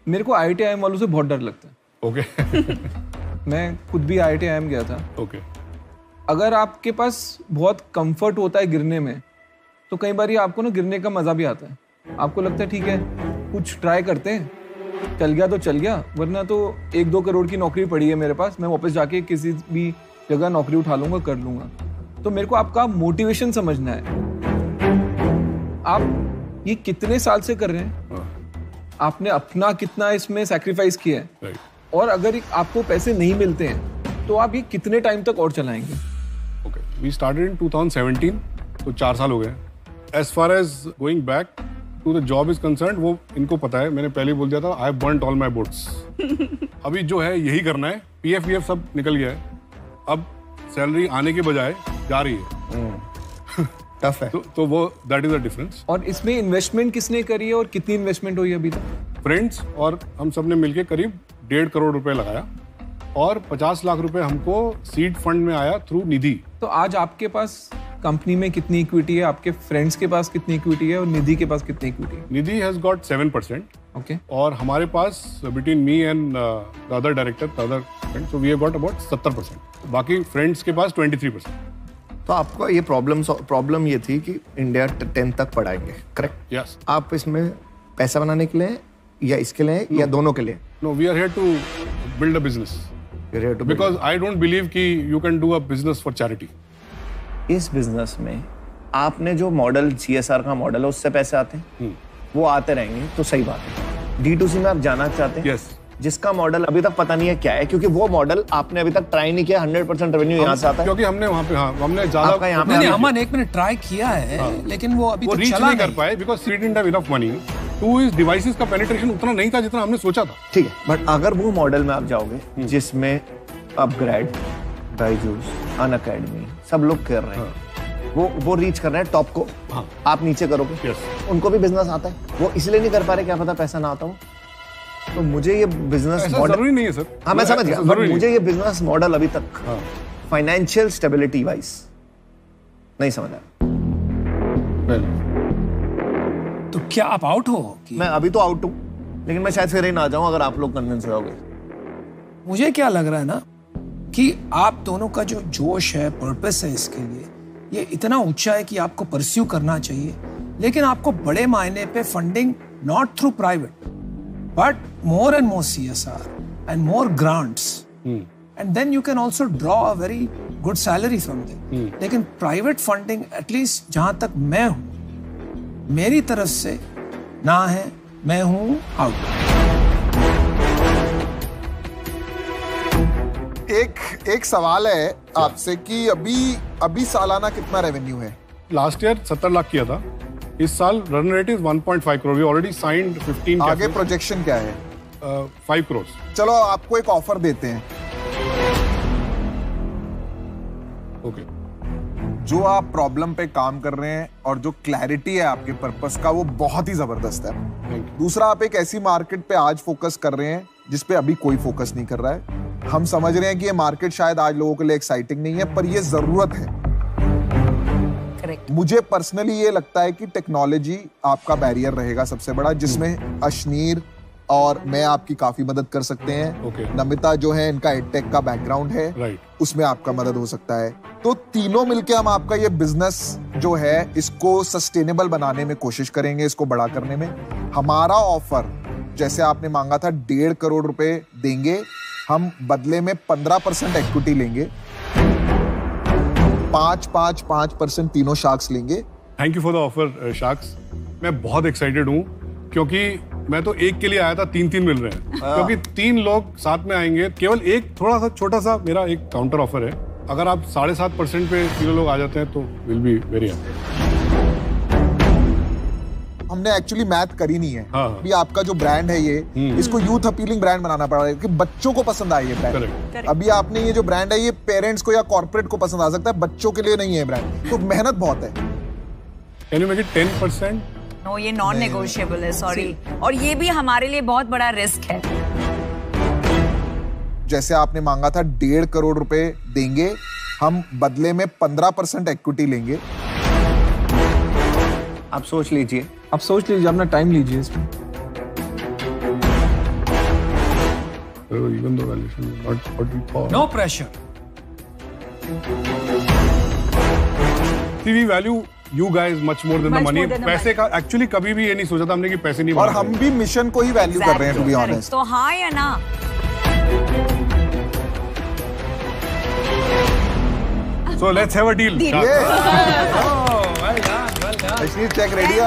मेरे को IIT वालों से बहुत डर लगता है। ओके। मैं खुद भी IIT गया था। ओके। अगर आपके पास बहुत कंफर्ट होता है गिरने में, तो कई बार आपको ना गिरने का मजा भी आता है। आपको लगता है ठीक है कुछ ट्राई करते हैं, चल गया तो चल गया, वरना तो 1-2 करोड़ की नौकरी पड़ी है मेरे पास, मैं वापस जाके किसी भी जगह नौकरी उठा लूंगा, कर लूंगा। तो मेरे को आपका मोटिवेशन समझना है। आप ये कितने साल से कर रहे हैं, आपने अपना कितना इसमें सैक्रिफाइस किया है, और अगर आपको पैसे नहीं मिलते हैं तो आप ये कितने टाइम तक और चलाएंगे? ओके, वी स्टार्टेड इन 2017, तो 4 साल हो गए। As far as going back to the job is concerned, वो इनको पता है, मैंने पहले बोल दिया था, I have burned all my boats. अभी जो है यही करना है, PF सब निकल गया है, अब सैलरी आने के बजाय जा रही है। टफ है। तो वो दैट इज द डिफरेंस। और इसमें इन्वेस्टमेंट किसने करी है और कितनी इन्वेस्टमेंट हुई अभी तक? फ्रेंड्स और हम सब ने मिलकर करीब 1.5 करोड़ रुपए लगाया, और 50 लाख रुपए हमको सीड फंड में आया थ्रू निधि। तो आज आपके पास कंपनी में कितनी इक्विटी है, आपके फ्रेंड्स के पास कितनी इक्विटी है, और निधि के पास कितनी इक्विटी है? Nidhi has got 7%। ओके। और हमारे पास between me and the other director, the other friend, so we have got about 70%। बाकी फ्रेंड्स के पास 23%। तो आपको ये प्रॉब्लम ये थी कि इंडिया 10 तक पढ़ाएंगे, करेक्ट? यस। आप इसमें पैसा बनाने के लिए या इसके लिए या दोनों के लिए? No, we are here to build a business, because I don't believe कि you can do a business for charity. इस बिजनेस में आपने जो मॉडल CSR का मॉडल है उससे पैसे आते हैं, वो आते रहेंगे, तो सही बात है। D2C में आप जाना चाहते हैं, यस, जिसका मॉडल अभी तक पता नहीं है क्या है, क्योंकि वो मॉडल आपने अभी तक ट्राई नहीं किया। 100% रेवेन्यू यहाँ से आता है, क्योंकि हमने वहाँ पे हमने ज्यादा यहाँ पे अमन एक मिनट ट्राई किया है, लेकिन वो अभी तक रीच चला नहीं कर पाए, because we didn't have enough money. Two is devices का पेनिट्रेशन उतना नहीं था जितना हमने सोचा था। ठीक है, बट अगर वो मॉडल में आप जाओगे जिसमें अपग्रेड, बायजूस, अनअकैडमी सब लोग कर रहे हैं, वो रीच कर रहे हैं टॉप को, आप नीचे करोगे, उनको भी बिजनेस आता है, वो इसलिए नहीं कर पा रहे, क्या पता पैसा ना आता हो। तो मुझे ये बिजनेस मॉडल जरूरी नहीं है सर। हाँ, मैं समझ गया, बट मुझे ये बिजनेस मॉडल अभी तक फाइनेंशियल स्टेबिलिटी वाइज नहीं समझ आया। तो क्या आप आउट हो? मैं अभी तो आउट हूँ, लेकिन मैं शायद फिर ही ना जाऊं अगर आप लोग कन्विंस हो जाओगे। मुझे क्या लग रहा है ना कि आप दोनों का जो जोश है, पर्पस है इसके लिए, ये इतना ऊंचा है कि आपको परस्यू करना चाहिए, लेकिन आपको बड़े मायने पे funding not through private but more and more CSR and more grants, and then you can also draw a very good salary from them. लेकिन प्राइवेट फंडिंग एटलीस्ट जहां तक मैं हूं, मेरी तरफ से ना है, मैं हूं आउट। एक सवाल है आपसे कि अभी सालाना कितना रेवेन्यू है? लास्ट ईयर 70 लाख किया था, इस साल run rate is 1.5 crore. We already signed 15। आगे प्रोजेक्शन क्या है? 5 करोड़। चलो आपको एक ऑफर देते हैं। ओके। जो आप प्रॉब्लम पे काम कर रहे हैं और जो क्लैरिटी है आपके पर्पस का, वो बहुत ही जबरदस्त है। दूसरा, आप एक ऐसी मार्केट पे आज फोकस कर रहे हैं जिस पे अभी कोई फोकस नहीं कर रहा है। हम समझ रहे हैं कि ये मार्केट शायद आज लोगों के लिए एक्साइटिंग नहीं है, पर ये जरूरत है। मुझे पर्सनली ये लगता है कि टेक्नोलॉजी आपका बैरियर रहेगा सबसे बड़ा, जिसमें अशनीर और मैं आपकी काफी मदद कर सकते हैं। नमिता जो है, इनका एडटेक का बैकग्राउंड है, उसमें आपका मदद हो सकता है। तो तीनों मिलके हम आपका ये बिजनेस जो है इसको सस्टेनेबल बनाने में कोशिश करेंगे, इसको बड़ा करने में। हमारा ऑफर, जैसे आपने मांगा था 1.5 करोड़ रुपए देंगे, हम बदले में 15% इक्विटी लेंगे, 5% तीनों शार्क्स लेंगे। Thank you for the offer sharks. मैं बहुत एक्साइटेड हूँ, क्योंकि मैं तो एक के लिए आया था, 3 मिल रहे हैं, क्योंकि 3 लोग साथ में आएंगे। केवल एक थोड़ा सा छोटा सा मेरा एक काउंटर ऑफर है, अगर आप 7.5% पे 3 लोग आ जाते हैं तो विल बी वेरी हैप्पी। हमने एक्चुअली मैथ करी नहीं है। अभी आपका जो ब्रांड है ये, इसको यूथ अपीलिंग ब्रांड बनाना पड़ रहा है कि बच्चों को पसंद आए ये ब्रांड। अभी आपने ये जो ब्रांड है ये पेरेंट्स को या कॉर्पोरेट को पसंद आ सकता है, बच्चों के लिए नहीं है ब्रांड, तो मेहनत बहुत है। Can you make it 10%? No, ये नॉन नेगोशिएबल है, सॉरी। और ये भी हमारे लिए बहुत बड़ा रिस्क है। जैसे आपने मांगा था 1.5 करोड़ रुपए देंगे, हम बदले में 15% इक्विटी लेंगे। आप सोच लीजिए, अपना टाइम लीजिए इसमें। even though valuation is not what we thought. No pressure. See, we value you guys much more than the money. पैसे का actually कभी भी ये नहीं सोचा था हमने कि पैसे नहीं और हम भी मिशन को ही वैल्यू कर रहे हैं, to be honest. तो हाँ या ना? So let's have a deal. Well done. Check ready.